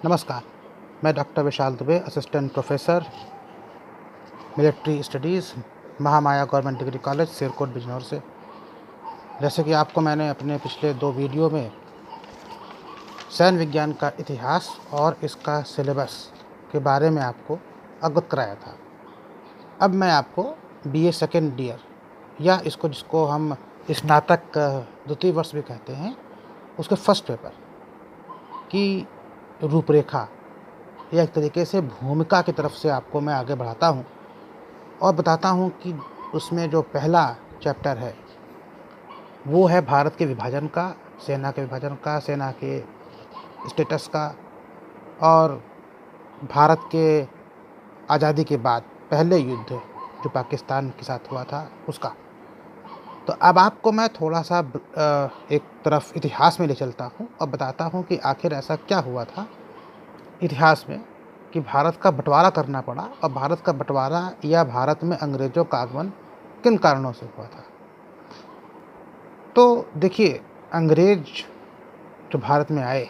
नमस्कार, मैं doctor Vishal Dubey, assistant professor military studies, Mahamaya government degree college, Sirkot, Bijnor से। जैसे कि आपको मैंने अपने पिछले 2 वीडियो में सैन्य विज्ञान का इतिहास और इसका सिलेबस के बारे में आपको अवगत कराया था। अब मैं आपको बीए सेकेंड ईयर या जिसको हम स्नातक द्वितीय वर्ष भी कहते हैं, उसके फर्स्ट पेपर की रूपरेखा या एक तरीके से भूमिका की तरफ से आपको मैं आगे बढ़ाता हूँ और बताता हूँ कि उसमें जो पहला चैप्टर है वो है भारत के विभाजन का, सेना के विभाजन का, सेना के स्टेटस का और भारत के आज़ादी के बाद पहले युद्ध जो पाकिस्तान के साथ हुआ था उसका। तो अब आपको मैं थोड़ा सा एक तरफ इतिहास में ले चलता हूँ और बताता हूँ कि आखिर ऐसा क्या हुआ था इतिहास में कि भारत का बंटवारा करना पड़ा और भारत का बंटवारा या भारत में अंग्रेज़ों का आगमन किन कारणों से हुआ था। तो देखिए, अंग्रेज जो भारत में आए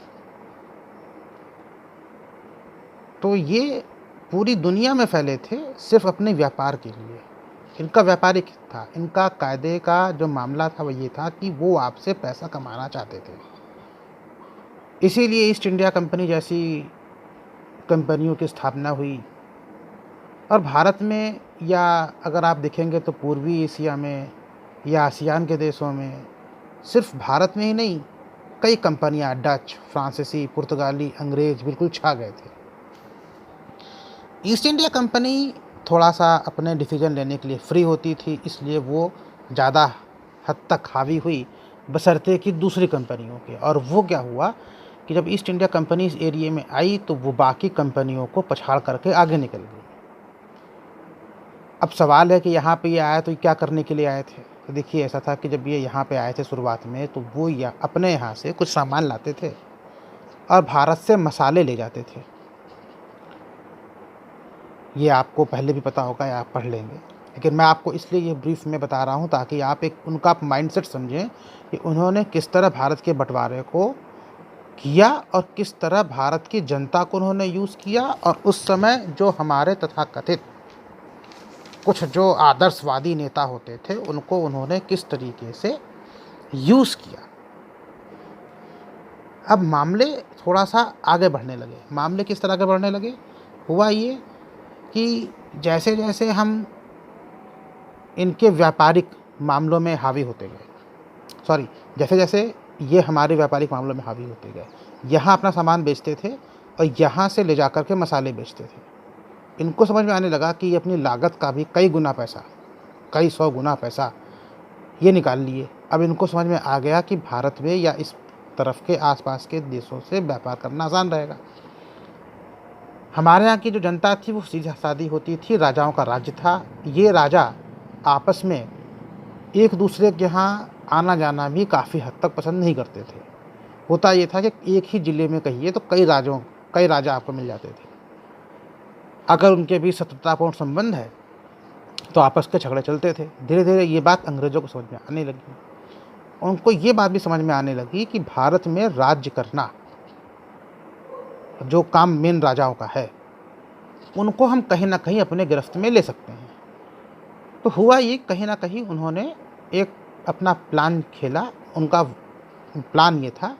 तो ये पूरी दुनिया में फैले थे सिर्फ अपने व्यापार के लिए। इनका व्यापारिक था, इनका कायदे का जो मामला था वो ये था कि वो आपसे पैसा कमाना चाहते थे। इसीलिए ईस्ट इंडिया कंपनी जैसी कंपनियों की स्थापना हुई और भारत में, या अगर आप देखेंगे तो पूर्वी एशिया में या आसियान के देशों में, सिर्फ भारत में ही नहीं, कई कंपनियां डच, फ्रांसीसी, पुर्तगाली, अंग्रेज बिल्कुल छा गए थे। ईस्ट इंडिया कंपनी थोड़ा सा अपने डिसीजन लेने के लिए फ्री होती थी, इसलिए वो ज़्यादा हद तक हावी हुई बशर्ते कि दूसरी कंपनियों के। और वो क्या हुआ कि जब ईस्ट इंडिया कंपनी इस एरिया में आई तो वो बाकी कंपनियों को पछाड़ करके आगे निकल गई। अब सवाल है कि यहाँ पे ये आया तो ये क्या करने के लिए आए थे। तो देखिए, ऐसा था कि जब ये यहाँ पे आए थे शुरुआत में तो वो अपने यहाँ से कुछ सामान लाते थे और भारत से मसाले ले जाते थे। ये आपको पहले भी पता होगा या आप पढ़ लेंगे, लेकिन मैं आपको इसलिए ये ब्रीफ में बता रहा हूँ ताकि आप उनका माइंडसेट समझें कि उन्होंने किस तरह भारत के बंटवारे को किया और किस तरह भारत की जनता को उन्होंने यूज़ किया और उस समय जो हमारे तथाकथित कुछ जो आदर्शवादी नेता होते थे उनको उन्होंने किस तरीके से यूज़ किया। अब मामले थोड़ा सा आगे बढ़ने लगे। मामले किस तरह आगे बढ़ने लगे? हुआ ये कि जैसे जैसे हम इनके व्यापारिक मामलों में हावी होते गए, जैसे जैसे ये हमारे व्यापारिक मामलों में हावी होते गए, यहाँ अपना सामान बेचते थे और यहाँ से ले जाकर के मसाले बेचते थे। इनको समझ में आने लगा कि ये अपनी लागत का भी कई गुना पैसा, कई 100 गुना पैसा ये निकाल लिए। अब इनको समझ में आ गया कि भारत में या इस तरफ के आसपास के देशों से व्यापार करना आसान रहेगा। हमारे यहाँ की जो जनता थी वो सीधी सादी होती थी, राजाओं का राज्य था। ये राजा आपस में एक दूसरे के यहाँ आना जाना भी काफ़ी हद तक पसंद नहीं करते थे। होता ये था कि एक ही ज़िले में कहिए तो कई राजा आपको मिल जाते थे। अगर उनके बीच शत्रुतापूर्ण संबंध है तो आपस के झगड़े चलते थे। धीरे धीरे ये बात अंग्रेज़ों को समझ में आने लगी। उनको ये बात भी समझ में आने लगी कि भारत में राज्य करना जो काम मेन राजाओं का है, उनको हम कहीं ना कहीं अपने गिरफ्त में ले सकते हैं। तो हुआ ये, कहीं ना कहीं उन्होंने एक अपना प्लान खेला। उनका प्लान ये था,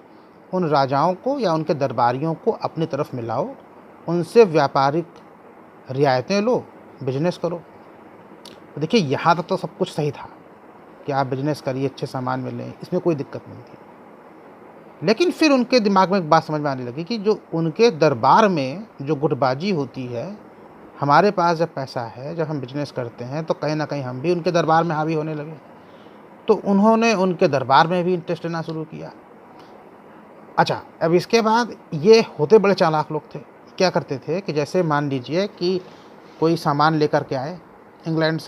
उन राजाओं को या उनके दरबारियों को अपनी तरफ मिलाओ, उनसे व्यापारिक रियायतें लो, बिजनेस करो। तो देखिए, यहाँ तक तो सब कुछ सही था कि आप बिजनेस करिए, अच्छे सामान मिलें, इसमें कोई दिक्कत नहीं थी। लेकिन फिर उनके दिमाग में एक बात समझ में आने लगी कि जो उनके दरबार में जो गुटबाजी होती है, हमारे पास जब पैसा है, जब हम बिजनेस करते हैं तो कहीं ना कहीं हम भी उनके दरबार में हावी होने लगे। तो उन्होंने उनके दरबार में भी इंटरेस्ट लेना शुरू किया। अच्छा, अब इसके बाद ये होते बड़े चालाक लोग थे। क्या करते थे कि जैसे मान लीजिए कि कोई सामान लेकर के आए इंग्लैंड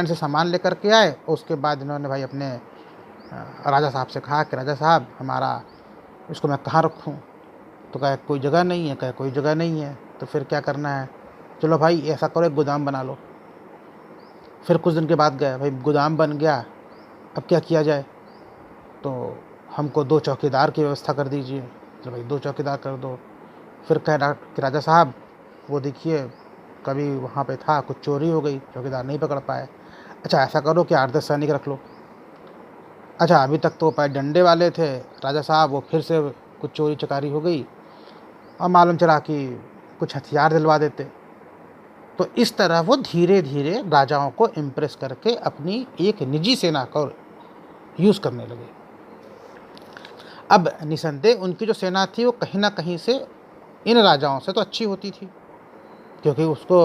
से सामान लेकर के आए, उसके बाद इन्होंने भाई अपने राजा साहब से कहा कि राजा साहब, हमारा इसको मैं कहाँ रखूँ? तो कहे कोई जगह नहीं है। कहे कोई जगह नहीं है तो फिर क्या करना है? चलो भाई, ऐसा करो, एक गोदाम बना लो। फिर कुछ दिन के बाद गए, भाई गोदाम बन गया, अब क्या किया जाए? तो हमको 2 चौकीदार की व्यवस्था कर दीजिए। तो भाई 2 चौकीदार कर दो। फिर कह कि राजा साहब वो देखिए कभी वहाँ पे था, कुछ चोरी हो गई, चौकीदार नहीं पकड़ पाए। अच्छा ऐसा करो कि 8-10 सैनिक रख लो। अच्छा अभी तक तो पैर डंडे वाले थे राजा साहब, वो फिर से कुछ चोरी चकारी हो गई और मालूम चला कि कुछ हथियार दिलवा देते। तो इस तरह वो धीरे धीरे राजाओं को इम्प्रेस करके अपनी एक निजी सेना को यूज़ करने लगे। अब निसंदेह उनकी जो सेना थी वो कहीं ना कहीं से इन राजाओं से तो अच्छी होती थी, क्योंकि उसको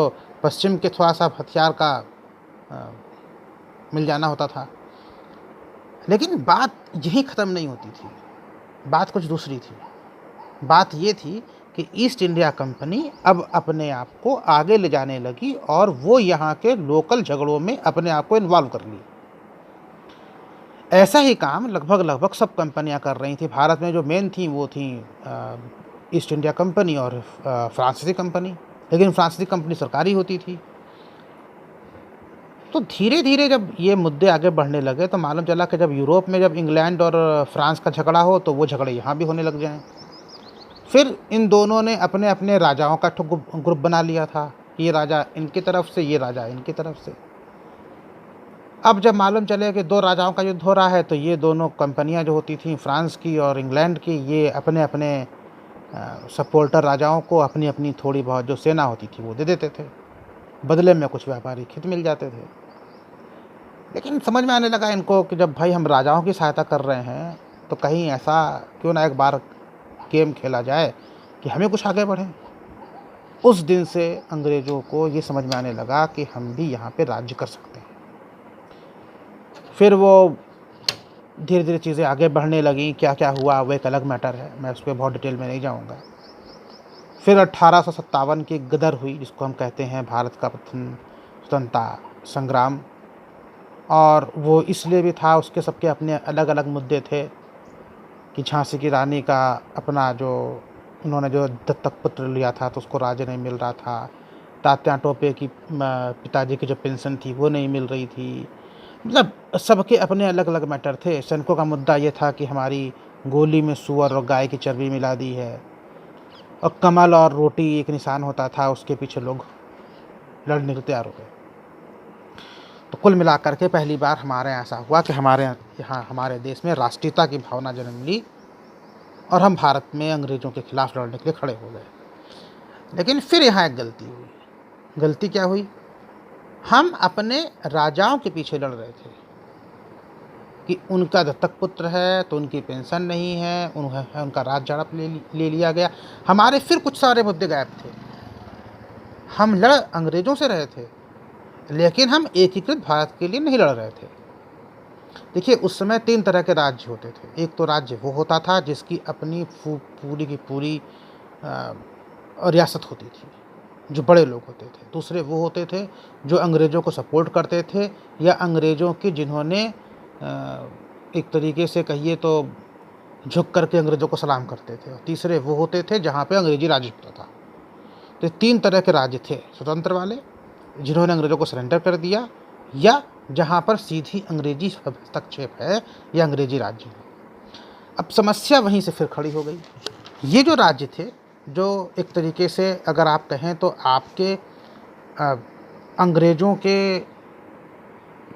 पश्चिम के थोड़ा सा हथियार का अ, मिल जाना होता था। लेकिन बात यहीं ख़त्म नहीं होती थी, बात कुछ दूसरी थी। बात ये थी कि ईस्ट इंडिया कंपनी अब अपने आप को आगे ले जाने लगी और वो यहाँ के लोकल झगड़ों में अपने आप को इन्वॉल्व कर ली। ऐसा ही काम लगभग सब कंपनियां कर रही थी। भारत में जो मेन थी वो थी ईस्ट इंडिया कंपनी और फ्रांसीसी कंपनी, लेकिन फ्रांसीसी कंपनी सरकारी होती थी। तो धीरे धीरे जब ये मुद्दे आगे बढ़ने लगे तो मालूम चला कि जब यूरोप में जब इंग्लैंड और फ्रांस का झगड़ा हो तो वो झगड़े यहाँ भी होने लग जाएं। फिर इन दोनों ने अपने अपने राजाओं का ग्रुप बना लिया था कि ये राजा इनकी तरफ से, ये राजा इनकी तरफ से। अब जब मालूम चले कि दो राजाओं का युद्ध हो रहा है तो ये दोनों कंपनियां जो होती थीं फ्रांस की और इंग्लैंड की, ये अपने अपने सपोर्टर राजाओं को अपनी अपनी थोड़ी बहुत जो सेना होती थी वो दे देते थे, बदले में कुछ व्यापारिक हित मिल जाते थे। लेकिन समझ में आने लगा इनको कि जब भाई हम राजाओं की सहायता कर रहे हैं तो कहीं ऐसा क्यों ना एक बार गेम खेला जाए कि हमें कुछ आगे बढ़े। उस दिन से अंग्रेज़ों को ये समझ में आने लगा कि हम भी यहाँ पे राज्य कर सकते हैं। फिर वो धीरे धीरे चीज़ें आगे बढ़ने लगीं। क्या क्या हुआ वो एक अलग मैटर है, मैं उस पर बहुत डिटेल में नहीं जाऊँगा। फिर 1857 की गदर हुई, जिसको हम कहते हैं भारत का प्रथम स्वतंत्रता संग्राम। और वो इसलिए भी था, उसके सबके अपने अलग अलग मुद्दे थे कि झांसी की रानी का अपना जो उन्होंने जो दत्तक पुत्र लिया था तो उसको राज्य नहीं मिल रहा था। तात्या टोपे की पिताजी की जो पेंशन थी वो नहीं मिल रही थी। मतलब सबके अपने अलग अलग मैटर थे। सैनिकों का मुद्दा ये था कि हमारी गोली में सूअर और गाय की चर्बी मिला दी है, और कमल और रोटी एक निशान होता था, उसके पीछे लोग लड़ने को तैयार हो गए। तो कुल मिलाकर के पहली बार हमारे यहाँ ऐसा हुआ कि हमारे यहाँ हमारे देश में राष्ट्रीयता की भावना जन्म ली और हम भारत में अंग्रेज़ों के खिलाफ लड़ने के लिए खड़े हो गए। लेकिन फिर यहाँ एक गलती हुई। गलती क्या हुई? हम अपने राजाओं के पीछे लड़ रहे थे कि उनका दत्तक पुत्र है तो उनकी पेंशन नहीं है, उनका राज झड़प ले लिया गया। हमारे फिर कुछ सारे मुद्दे गायब थे। हम लड़ अंग्रेज़ों से रहे थे, लेकिन हम एकीकृत भारत के लिए नहीं लड़ रहे थे। देखिए उस समय 3 तरह के राज्य होते थे। एक तो राज्य वो होता था जिसकी अपनी पूरी की पूरी रियासत होती थी, जो बड़े लोग होते थे। दूसरे वो होते थे जो अंग्रेज़ों को सपोर्ट करते थे या अंग्रेज़ों की जिन्होंने एक तरीके से कहिए तो झुक करके अंग्रेज़ों को सलाम करते थे। और तीसरे वो होते थे जहाँ पे अंग्रेज़ी राज होता था। तो 3 तरह के राज्य थे, स्वतंत्र वाले जिन्होंने अंग्रेज़ों को सरेंडर कर दिया, या जहाँ पर सीधी अंग्रेजी हस्तक्षेप है या अंग्रेजी राज्य है। अब समस्या वहीं से फिर खड़ी हो गई। ये जो राज्य थे, जो एक तरीके से अगर आप कहें तो आपके अंग्रेज़ों के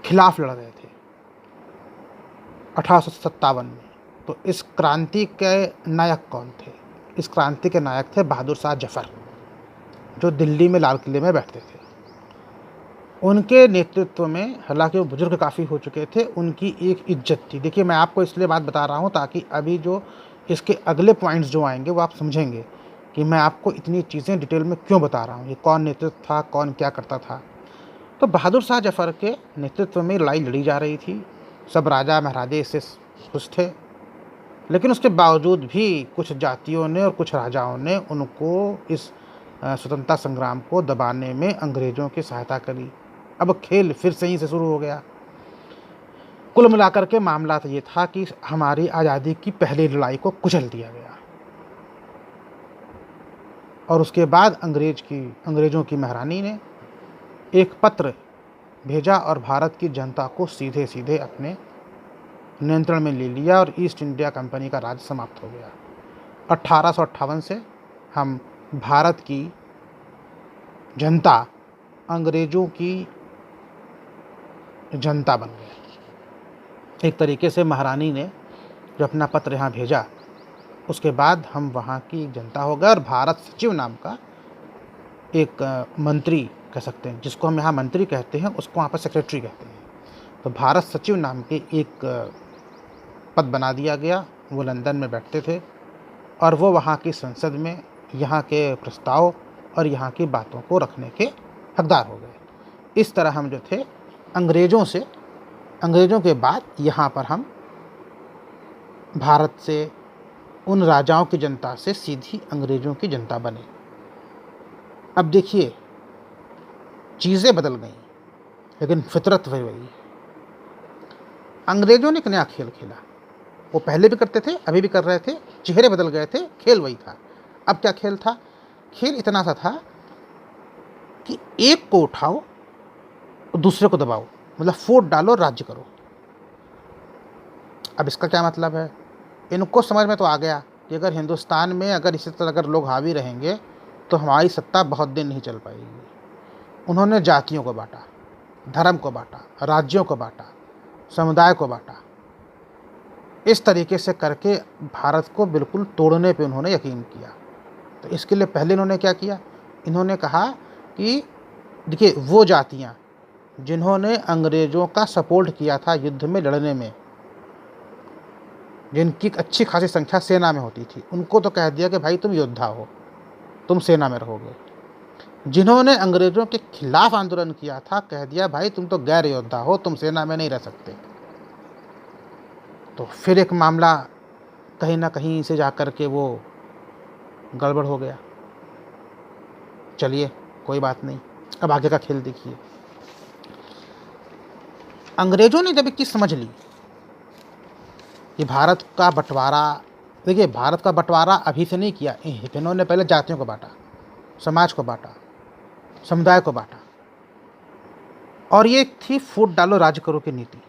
खिलाफ लड़ रहे थे 1857 में, तो इस क्रांति के नायक कौन थे? इस क्रांति के नायक थे बहादुर शाह जफ़र, जो दिल्ली में लाल किले में बैठते थे। उनके नेतृत्व में, हालांकि वो बुजुर्ग काफ़ी हो चुके थे, उनकी एक इज्जत थी। देखिए मैं आपको इसलिए बात बता रहा हूँ ताकि अभी जो इसके अगले पॉइंट्स जो आएंगे वो आप समझेंगे कि मैं आपको इतनी चीज़ें डिटेल में क्यों बता रहा हूँ, ये कौन नेतृत्व था, कौन क्या करता था। तो बहादुर शाह जफ़र के नेतृत्व में लड़ाई लड़ी जा रही थी। सब राजा महाराजे इससे खुश थे, लेकिन उसके बावजूद भी कुछ जातियों ने और कुछ राजाओं ने उनको इस स्वतंत्रता संग्राम को दबाने में अंग्रेज़ों की सहायता करी। अब खेल फिर से ही से शुरू हो गया। कुल मिलाकर के मामला तो ये था कि हमारी आज़ादी की पहली लड़ाई को कुचल दिया गया और उसके बाद अंग्रेज़ों की महारानी ने एक पत्र भेजा और भारत की जनता को सीधे सीधे अपने नियंत्रण में ले लिया और ईस्ट इंडिया कंपनी का राज समाप्त हो गया। 1858 से हम भारत की जनता अंग्रेज़ों की जनता बन गए। एक तरीके से महारानी ने जो अपना पत्र यहाँ भेजा, उसके बाद हम वहाँ की जनता हो गए और भारत सचिव नाम का एक मंत्री कह सकते हैं, जिसको हम यहाँ मंत्री कहते हैं उसको वहाँ पर सेक्रेटरी कहते हैं। तो भारत सचिव नाम के एक पद बना दिया गया। वो लंदन में बैठते थे और वो वहाँ की संसद में यहाँ के प्रस्ताव और यहाँ की बातों को रखने के हकदार हो गए। इस तरह हम जो थे अंग्रेज़ों के बाद यहाँ पर हम भारत से, उन राजाओं की जनता से सीधी अंग्रेज़ों की जनता बने। अब देखिए, चीज़ें बदल गई लेकिन फितरत वही वही। अंग्रेज़ों ने एक नया खेल खेला। वो पहले भी करते थे, अभी भी कर रहे थे, चेहरे बदल गए थे, खेल वही था। अब क्या खेल था? खेल इतना सा था कि एक को उठाओ और दूसरे को दबाओ, मतलब फूट डालो, राज्य करो। अब इसका क्या मतलब है? इनको समझ में तो आ गया कि अगर हिंदुस्तान में अगर इसी तरह अगर लोग हावी रहेंगे तो हमारी सत्ता बहुत दिन नहीं चल पाएगी। उन्होंने जातियों को बांटा, धर्म को बांटा, राज्यों को बांटा, समुदाय को बांटा। इस तरीके से करके भारत को बिल्कुल तोड़ने पे उन्होंने यकीन किया। तो इसके लिए पहले इन्होंने क्या किया? इन्होंने कहा कि देखिए, वो जातियाँ जिन्होंने अंग्रेज़ों का सपोर्ट किया था युद्ध में लड़ने में, जिनकी अच्छी खासी संख्या सेना में होती थी, उनको तो कह दिया कि भाई तुम योद्धा हो, तुम सेना में रहोगे। जिन्होंने अंग्रेज़ों के खिलाफ आंदोलन किया था, कह दिया भाई तुम तो गैर योद्धा हो, तुम सेना में नहीं रह सकते। तो फिर एक मामला कहीं ना कहीं से जा कर के वो गड़बड़ हो गया। चलिए, कोई बात नहीं, अब आगे का खेल देखिए। अंग्रेज़ों ने जब एक चीज़ समझ ली कि भारत का बंटवारा, देखिए भारत का बंटवारा अभी से नहीं किया, इन्होंने पहले जातियों को बांटा, समाज को बांटा, समुदाय को बांटा, और ये थी फूट डालो राज करो की नीति।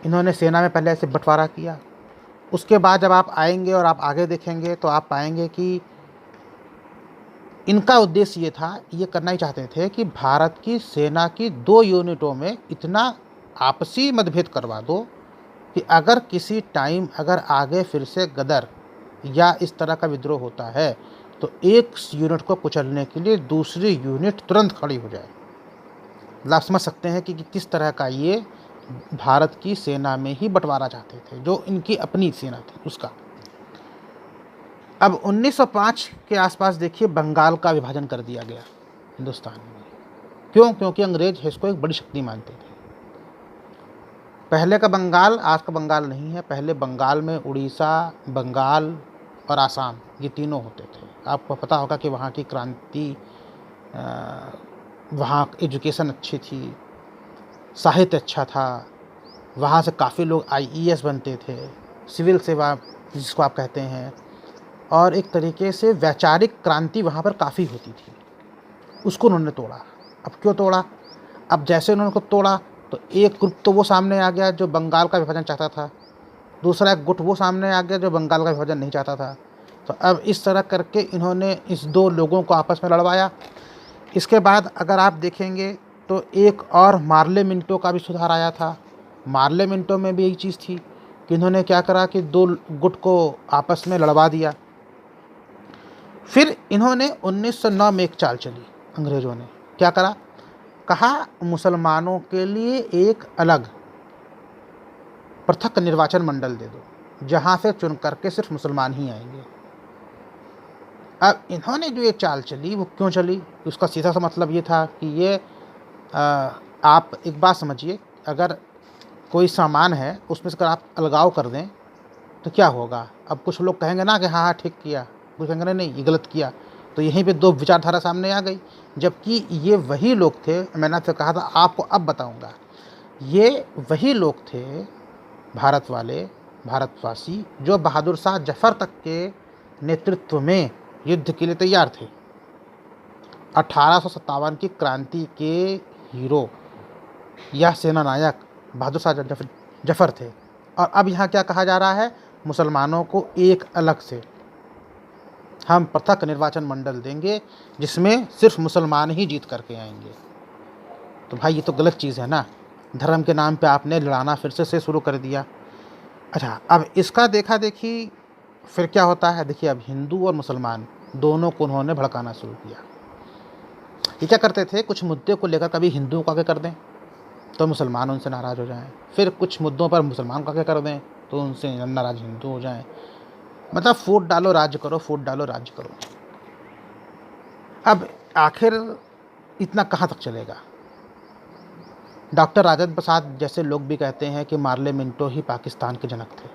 इन्होंने सेना में पहले ऐसे बंटवारा किया। उसके बाद जब आप आएंगे और आप आगे देखेंगे तो आप पाएंगे कि इनका उद्देश्य ये था, ये करना ही चाहते थे कि भारत की सेना की 2 यूनिटों में इतना आपसी मतभेद करवा दो कि अगर किसी टाइम अगर आगे फिर से गदर या इस तरह का विद्रोह होता है तो एक यूनिट को कुचलने के लिए दूसरी यूनिट तुरंत खड़ी हो जाए। आप समझ सकते हैं कि किस तरह का ये भारत की सेना में ही बंटवारा चाहते थे, जो इनकी अपनी सेना थी उसका। अब 1905 के आसपास देखिए बंगाल का विभाजन कर दिया गया हिंदुस्तान में। क्यों? क्योंकि अंग्रेज इसको एक बड़ी शक्ति मानते थे। पहले का बंगाल आज का बंगाल नहीं है। पहले बंगाल में उड़ीसा, बंगाल और आसाम, ये तीनों होते थे। आपको पता होगा कि वहाँ की क्रांति, वहाँ एजुकेशन अच्छी थी, साहित्य अच्छा था, वहाँ से काफ़ी लोग आईएएस बनते थे, सिविल सेवा जिसको आप कहते हैं, और एक तरीके से वैचारिक क्रांति वहाँ पर काफ़ी होती थी। उसको उन्होंने तोड़ा। अब क्यों तोड़ा? अब जैसे उन्होंने को तोड़ा तो एक ग्रुप तो वो सामने आ गया जो बंगाल का विभाजन चाहता था, दूसरा एक गुट वो सामने आ गया जो बंगाल का विभाजन नहीं चाहता था। तो अब इस तरह करके इन्होंने इस 2 लोगों को आपस में लड़वाया। इसके बाद अगर आप देखेंगे तो एक और मार्ले मिंटो का भी सुधार आया था। मार्ले मिंटो में भी यही चीज़ थी कि इन्होंने क्या करा कि 2 गुट को आपस में लड़वा दिया। फिर इन्होंने 1909 में एक चाल चली, अंग्रेज़ों ने क्या करा, कहा मुसलमानों के लिए एक अलग पृथक निर्वाचन मंडल दे दो, जहाँ से चुन करके सिर्फ मुसलमान ही आएंगे। अब इन्होंने जो ये चाल चली वो क्यों चली, उसका सीधा सा मतलब ये था कि ये आप एक बात समझिए, अगर कोई सामान है उसमें से अगर आप अलगाव कर दें तो क्या होगा। अब कुछ लोग कहेंगे ना कि हाँ हाँ ठीक किया, कुछ कहेंगे नहीं ये गलत किया। तो यहीं पे 2 विचारधारा सामने आ गई, जबकि ये वही लोग थे, मैंने आपसे कहा था आपको अब बताऊंगा, ये वही लोग थे भारत वाले, भारतवासी, जो बहादुर शाह जफ़र तक के नेतृत्व में युद्ध के लिए तैयार थे। 1857 की क्रांति के हीरो या सेनानायक बहादुर शाह जफ़र थे। और अब यहाँ क्या कहा जा रहा है, मुसलमानों को एक अलग से हम पृथक निर्वाचन मंडल देंगे जिसमें सिर्फ मुसलमान ही जीत करके आएंगे। तो भाई ये तो गलत चीज़ है ना, धर्म के नाम पे आपने लड़ाना फिर से शुरू कर दिया। अच्छा, अब इसका देखा देखी फिर क्या होता है, देखिए अब हिंदू और मुसलमान दोनों को उन्होंने भड़काना शुरू किया। ये क्या करते थे, कुछ मुद्दे को लेकर कभी हिंदुओं को आगे कर दें तो मुसलमान उनसे नाराज़ हो जाएं, फिर कुछ मुद्दों पर मुसलमान को आगे कर दें तो उनसे नाराज़ हिंदू हो जाएं। मतलब फूट डालो राज्य करो, फूट डालो राज्य करो। अब आखिर इतना कहाँ तक चलेगा। डॉक्टर राजेंद्र प्रसाद जैसे लोग भी कहते हैं कि मार्ले मिंटो ही पाकिस्तान के जनक थे।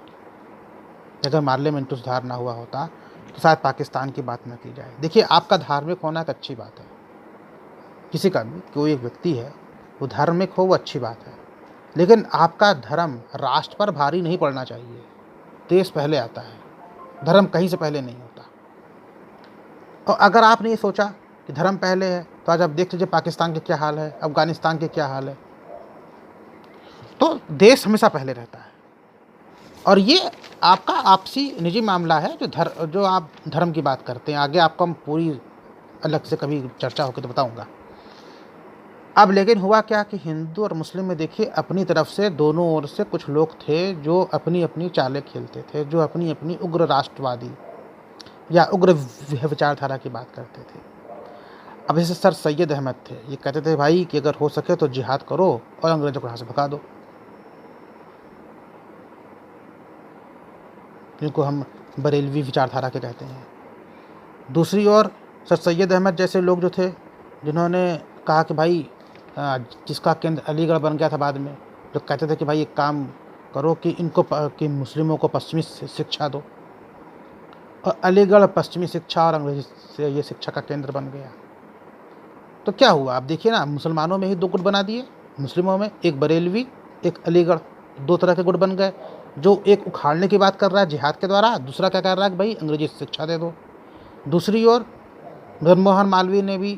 अगर मार्ले मिंटो सुधार ना हुआ होता तो शायद पाकिस्तान की बात न की जाए। देखिए, आपका धार्मिक होना एक अच्छी बात है, किसी का भी कोई एक व्यक्ति है वो धार्मिक हो वो अच्छी बात है, लेकिन आपका धर्म राष्ट्र पर भारी नहीं पड़ना चाहिए। देश पहले आता है, धर्म कहीं से पहले नहीं होता। और अगर आपने ये सोचा कि धर्म पहले है तो आज आप देख लीजिए पाकिस्तान के क्या हाल है, अफगानिस्तान के क्या हाल है। तो देश हमेशा पहले रहता है और ये आपका आपसी निजी मामला है जो आप धर्म की बात करते हैं। आगे आपको हम पूरी अलग से कभी चर्चा होगी तो बताऊंगा। अब लेकिन हुआ क्या कि हिंदू और मुस्लिम में देखिए अपनी तरफ से दोनों ओर से कुछ लोग थे जो अपनी अपनी चालें खेलते थे, जो अपनी अपनी उग्र राष्ट्रवादी या उग्र विचारधारा की बात करते थे। अब जैसे सर सैयद अहमद थे, ये कहते थे भाई कि अगर हो सके तो जिहाद करो और अंग्रेजों को यहाँ से भगा दो, जिनको हम बरेलवी विचारधारा के कहते हैं। दूसरी ओर सर सैयद अहमद जैसे लोग जो थे जिन्होंने कहा कि भाई जिसका केंद्र अलीगढ़ बन गया था बाद में, जो कहते थे कि भाई एक काम करो कि कि मुस्लिमों को पश्चिमी शिक्षा दो, और अलीगढ़ पश्चिमी शिक्षा और अंग्रेजी से ये शिक्षा का केंद्र बन गया। तो क्या हुआ, आप देखिए ना, मुसलमानों में ही दो गुट बना दिए, मुस्लिमों में एक बरेलवी एक अलीगढ़, दो तरह के गुट बन गए। जो एक उखाड़ने की बात कर रहा है जिहाद के द्वारा, दूसरा क्या कर रहा है कि भाई अंग्रेजी शिक्षा दे दो। दूसरी ओर मनमोहन मालवीय ने भी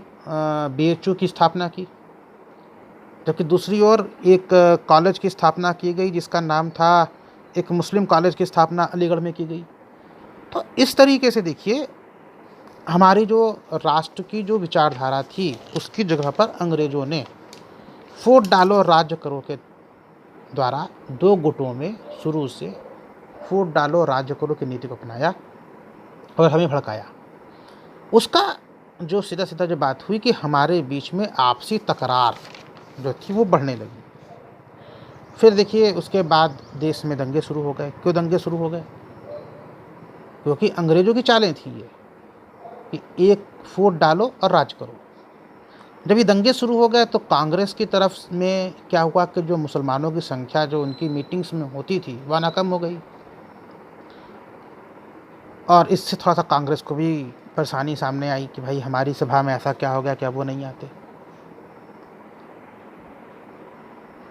BHU की स्थापना की, जबकि दूसरी ओर एक कॉलेज की स्थापना की गई जिसका नाम था, एक मुस्लिम कॉलेज की स्थापना अलीगढ़ में की गई। तो इस तरीके से देखिए हमारी जो राष्ट्र की जो विचारधारा थी उसकी जगह पर अंग्रेज़ों ने फूट डालो राज्य करो के द्वारा दो गुटों में शुरू से फूट डालो राज्य करो की नीति को अपनाया और हमें भड़काया। उसका जो सीधा सीधा जो बात हुई कि हमारे बीच में आपसी तकरार जो थी वो बढ़ने लगी। फिर देखिए उसके बाद देश में दंगे शुरू हो गए। क्यों दंगे शुरू हो गए? क्योंकि अंग्रेज़ों की चालें थी ये कि एक फूट डालो और राज करो। जब ये दंगे शुरू हो गए तो कांग्रेस की तरफ में क्या हुआ कि जो मुसलमानों की संख्या जो उनकी मीटिंग्स में होती थी वह ना कम हो गई, और इससे थोड़ा सा कांग्रेस को भी परेशानी सामने आई कि भाई हमारी सभा में ऐसा क्या हो गया कि अब वो नहीं आते।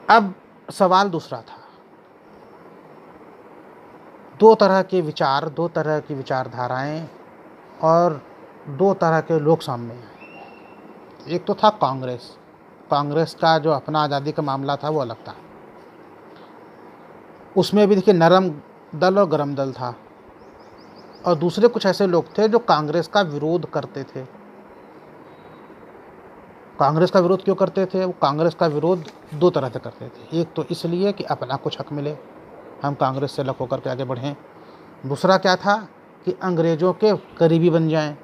अब सवाल दूसरा था, दो तरह के विचार, दो तरह की विचारधाराएं और दो तरह के लोग सामने आए। एक तो था कांग्रेस का जो अपना आज़ादी का मामला था वो अलग था, उसमें भी देखिए नरम दल और गरम दल था, और दूसरे कुछ ऐसे लोग थे जो कांग्रेस का विरोध करते थे। कांग्रेस का विरोध क्यों करते थे? वो कांग्रेस का विरोध दो तरह से करते थे। एक तो इसलिए कि अपना कुछ हक मिले, हम कांग्रेस से अलग होकर के आगे बढ़ें। दूसरा क्या था कि अंग्रेज़ों के करीबी बन जाएं।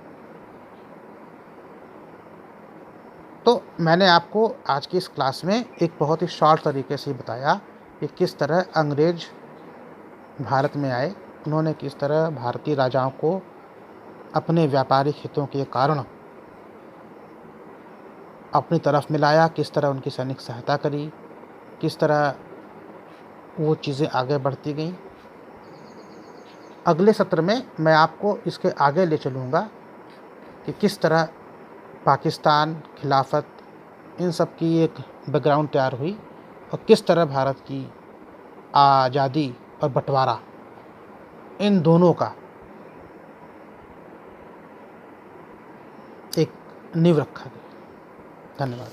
तो मैंने आपको आज की इस क्लास में एक बहुत ही शॉर्ट तरीके से बताया कि किस तरह अंग्रेज़ भारत में आए, उन्होंने किस तरह भारतीय राजाओं को अपने व्यापारिक हितों के कारण अपनी तरफ मिलाया, किस तरह उनकी सैनिक सहायता करी, किस तरह वो चीज़ें आगे बढ़ती गईं। अगले सत्र में मैं आपको इसके आगे ले चलूँगा कि किस तरह पाकिस्तान, खिलाफत, इन सब की एक बैकग्राउंड तैयार हुई और किस तरह भारत की आज़ादी और बंटवारा, इन दोनों का एक नींव रखा गया। धन्यवाद।